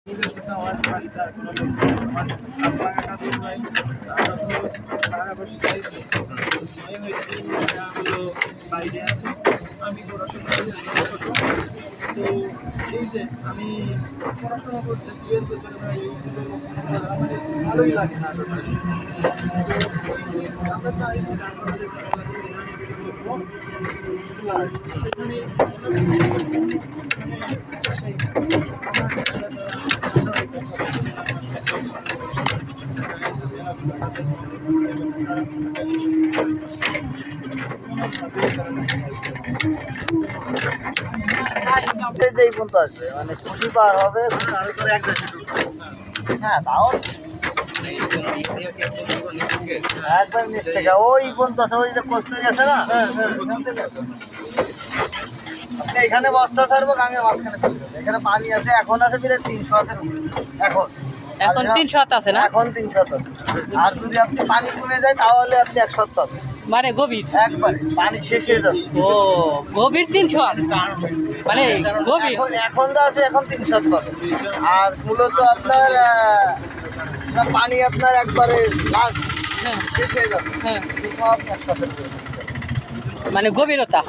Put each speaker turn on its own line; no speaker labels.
নিজের সাথে আমার বাড়িতে আর কোনো লোক নেই। আমার আব্বা একা দুই ভাই। আমরা তো সারা বছর যাইনি। সময় হয়েছে এরা হলো বাইরে আছে। আমি পড়াশোনা করি ছোট। তো এই যে আমি পড়াশোনা করতেছি এর ভেতরে ভাই এইগুলো আমার ভালোই লাগে না টোটালি। তো আমরা চাই যে আমাদের ছেলেমেয়েরা নিজেকে করবো। আর সেখানে
যেই পর্যন্ত আসবে মানে খুঁটি পার হবে হ্যাঁ তাও একবার নিচ থেকে ওই পর্যন্ত আছে ওই যে কস্তুরি আছে না আপনি এখানে বস্তা ছাড়বো গাঙের মাঝখানে চলে যাবে এখানে পানি আছে এখন আছে প্রায় 300 হাতের এখন
এখন 300 হাত আছে না?
এখন 300 হাত আছে আর যদি আপনি পানি কমে যায় তাহলে আপনি 100 হাত পাবেন
মানে গভীর?
একবারে পানি শেষ হয়ে যাবে।
ও গভীর 300 হাত মানে গভীর।
এখন যা আছে এখন 300 হাত পাবেন আর মূলত আপনার পানি আপনার একবারে লাস্ট
হ্যাঁ
শেষ হয়ে যাবে
হ্যাঁ,
সব একসাথে
মানে গভীরতা